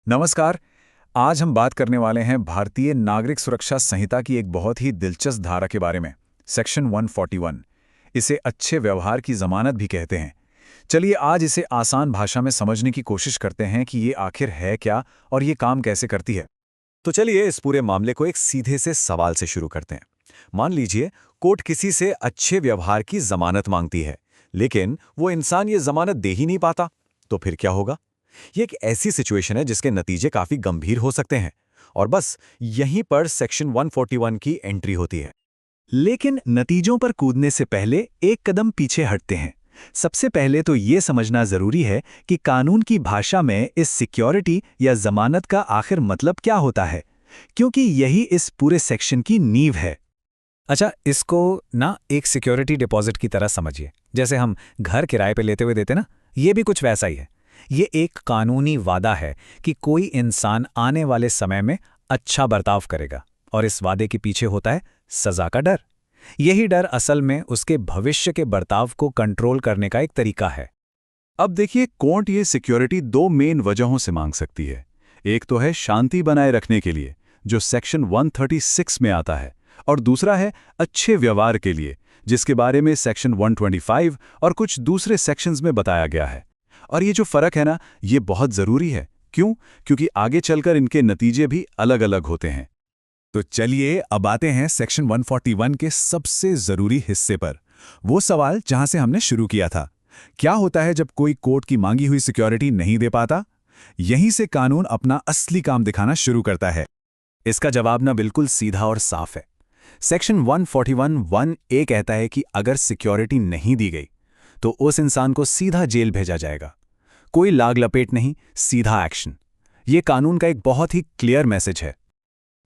नमस्कार। आज हम बात करने वाले हैं भारतीय नागरिक सुरक्षा संहिता की एक बहुत ही दिलचस्प धारा के बारे में, सेक्शन 141। इसे अच्छे व्यवहार की जमानत भी कहते हैं। चलिए आज इसे आसान भाषा में समझने की कोशिश करते हैं कि ये आखिर है क्या और ये काम कैसे करती है। तो चलिए इस पूरे मामले को एक सीधे से सवाल से शुरू करते हैं। मान लीजिए कोर्ट किसी से अच्छे व्यवहार की जमानत मांगती है, लेकिन वो इंसान ये जमानत दे ही नहीं पाता। तो फिर क्या होगा? ये एक ऐसी सिचुएशन है जिसके नतीजे काफी गंभीर हो सकते हैं। और बस यहीं पर सेक्शन 141 की एंट्री होती है। लेकिन नतीजों पर कूदने से पहले एक कदम पीछे हटते हैं। सबसे पहले तो ये समझना जरूरी है कि कानून की भाषा में इस सिक्योरिटी या जमानत का आखिर मतलब क्या होता है, क्योंकि यही इस पूरे सेक्शन की नींव है। अच्छा, इसको ना एक सिक्योरिटी डिपॉजिट की तरह समझिए, जैसे हम घर किराए पे लेते हुए देते ना, ये भी कुछ वैसा ही है। ये एक कानूनी वादा है कि कोई इंसान आने वाले समय में अच्छा बर्ताव करेगा, और इस वादे के पीछे होता है सजा का डर। यही डर असल में उसके भविष्य के बर्ताव को कंट्रोल करने का एक तरीका है। अब देखिए, कोर्ट ये सिक्योरिटी दो मेन वजहों से मांग सकती है। एक तो है शांति बनाए रखने के लिए, जो सेक्शन 136 में आता है, और दूसरा है अच्छे व्यवहार के लिए, जिसके बारे में सेक्शन 125 और कुछ दूसरे सेक्शंस में बताया गया है। और ये जो फर्क है ना, ये बहुत जरूरी है। क्यों? क्योंकि आगे चलकर इनके नतीजे भी अलग अलग होते हैं। तो चलिए अब आते हैं सेक्शन 141 के सबसे जरूरी हिस्से पर, वो सवाल जहां से हमने शुरू किया था। क्या होता है जब कोई कोर्ट की मांगी हुई सिक्योरिटी नहीं दे पाता? यहीं से कानून अपना असली काम दिखाना शुरू करता है। इसका जवाब ना बिल्कुल सीधा और साफ है। सेक्शन 141(1)(a कहता है कि अगर सिक्योरिटी नहीं दी गई तो उस इंसान को सीधा जेल भेजा जाएगा। कोई लाग लपेट नहीं, सीधा एक्शन। ये कानून का एक बहुत ही क्लियर मैसेज है।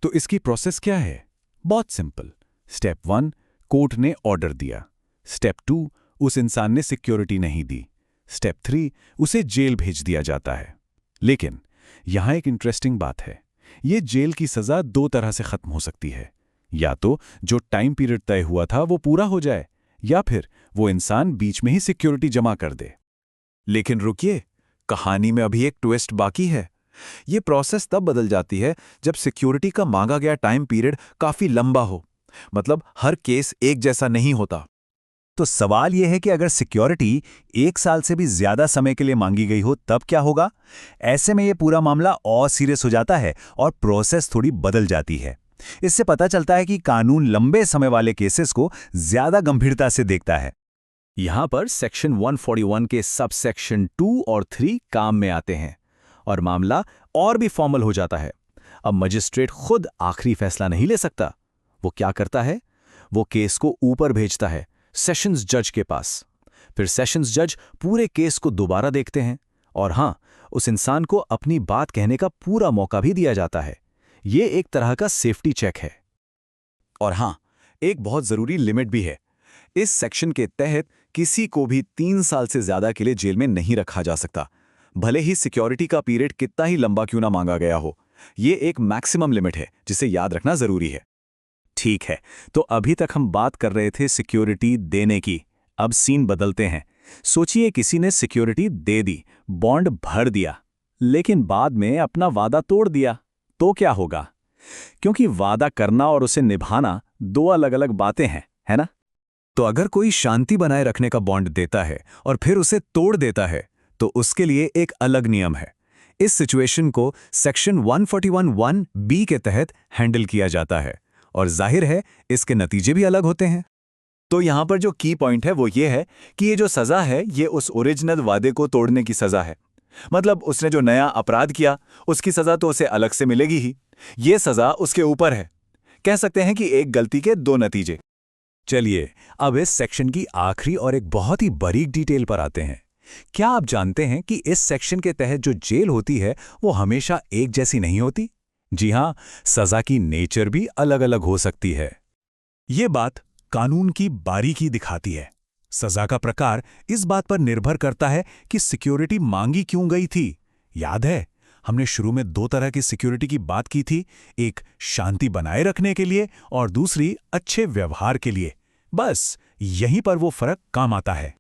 तो इसकी प्रोसेस क्या है? बहुत सिंपल। स्टेप 1, कोर्ट ने ऑर्डर दिया। स्टेप 2, उस इंसान ने सिक्योरिटी नहीं दी। स्टेप 3, उसे जेल भेज दिया जाता है। लेकिन यहां एक इंटरेस्टिंग बात है। ये जेल की सजा दो तरह से खत्म हो सकती है। या तो जो टाइम पीरियड तय हुआ था वो पूरा हो जाए, या फिर वो इंसान बीच में ही सिक्योरिटी जमा कर दे। लेकिन रुकिए, कहानी में अभी एक ट्विस्ट बाकी है। ये प्रोसेस तब बदल जाती है जब सिक्योरिटी का मांगा गया टाइम पीरियड काफी लंबा हो। मतलब हर केस एक जैसा नहीं होता। तो सवाल यह है कि अगर सिक्योरिटी 1 साल से भी ज्यादा समय के लिए मांगी गई हो तब क्या होगा? ऐसे में यह पूरा मामला और सीरियस हो जाता है और प्रोसेस थोड़ी बदल जाती है। इससे पता चलता है कि कानून लंबे समय वाले केसेस को ज्यादा गंभीरता से देखता है। यहां पर सेक्शन 141 के सब सेक्शन 2 और 3 काम में आते हैं और मामला और भी फॉर्मल हो जाता है। अब मजिस्ट्रेट खुद आखिरी फैसला नहीं ले सकता। वो क्या करता है? वो केस को ऊपर भेजता है, सेशंस जज के पास। फिर सेशंस जज पूरे केस को दोबारा देखते हैं, और हां, उस इंसान को अपनी बात कहने का पूरा मौका भी दिया जाता है। ये एक तरह का सेफ्टी चेक है। और हां, एक बहुत जरूरी लिमिट भी है। इस सेक्शन के तहत किसी को भी 3 साल से ज्यादा के लिए जेल में नहीं रखा जा सकता, भले ही सिक्योरिटी का पीरियड कितना ही लंबा क्यों ना मांगा गया हो। ये एक मैक्सिमम लिमिट है जिसे याद रखना जरूरी है। ठीक है, तो अभी तक हम बात कर रहे थे सिक्योरिटी देने की। अब सीन बदलते हैं। सोचिए किसी ने सिक्योरिटी दे दी, बॉन्ड भर दिया, लेकिन बाद में अपना वादा तोड़ दिया। तो क्या होगा? क्योंकि वादा करना और उसे निभाना दो अलग अलग बातें हैं, है ना? तो अगर कोई शांति बनाए रखने का बॉन्ड देता है और फिर उसे तोड़ देता है, तो उसके लिए एक अलग नियम है। इस सिचुएशन को सेक्शन 141(1)(b के तहत हैंडल किया जाता है, और जाहिर है इसके नतीजे भी अलग होते हैं। तो यहां पर जो की पॉइंट है वो ये है कि ये जो सजा है ये उस ओरिजिनल वादे को तोड़ने की सजा है। मतलब उसने जो नया अपराध किया उसकी सजा तो उसे अलग से मिलेगी ही। ये सजा उसके ऊपर है। कह सकते हैं कि एक गलती के दो नतीजे। चलिए अब इस सेक्शन की आखिरी और एक बहुत ही बारीक डिटेल पर आते हैं। क्या आप जानते हैं कि इस सेक्शन के तहत जो जेल होती है वो हमेशा एक जैसी नहीं होती? जी हां, सजा की नेचर भी अलग अलग हो सकती है। ये बात कानून की बारीकी दिखाती है। सजा का प्रकार इस बात पर निर्भर करता है कि सिक्योरिटी मांगी क्यों गई थी। याद है, हमने शुरू में दो तरह की सिक्योरिटी की बात की थी, एक शांति बनाए रखने के लिए और दूसरी अच्छे व्यवहार के लिए। बस यहीं पर वो फर्क काम आता है।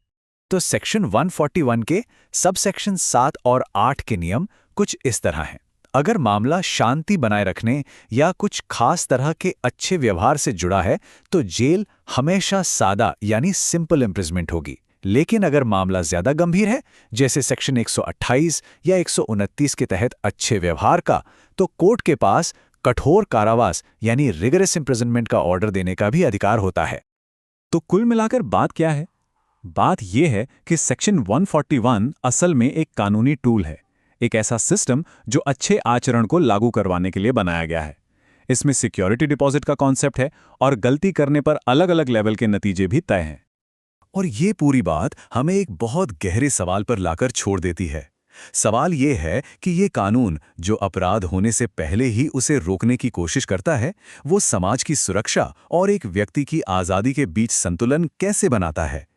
तो सेक्शन 141 के सब सेक्शन 7 और 8 के नियम कुछ इस तरह हैं। अगर मामला शांति बनाए रखने या कुछ खास तरह के अच्छे व्यवहार से जुड़ा है तो जेल हमेशा सादा यानी सिंपल इम्प्रिजमेंट होगी। लेकिन अगर मामला ज्यादा गंभीर है, जैसे सेक्शन 128 या 129 के तहत अच्छे व्यवहार का, तो कोर्ट के पास कठोर कारावास यानी रिगरस इम्प्रिजनमेंट का ऑर्डर देने का भी अधिकार होता है। तो कुल मिलाकर बात क्या है? बात यह है कि सेक्शन 141 असल में एक कानूनी टूल है, एक ऐसा सिस्टम जो अच्छे आचरण को लागू करवाने के लिए बनाया गया है। इसमें सिक्योरिटी डिपॉजिट का कॉन्सेप्ट है और गलती करने पर अलग-अलग लेवल के नतीजे भी तय हैं। और ये पूरी बात हमें एक बहुत गहरे सवाल पर लाकर छोड़ देती है। सवाल ये है कि ये कानून जो अपराध होने से पहले ही उसे रोकने की कोशिश करता है, वो समाज की सुरक्षा और एक व्यक्ति की आज़ादी के बीच संतुलन कैसे बनाता है?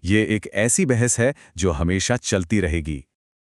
ये एक ऐसी बहस है जो हमेशा चलती रहेगी।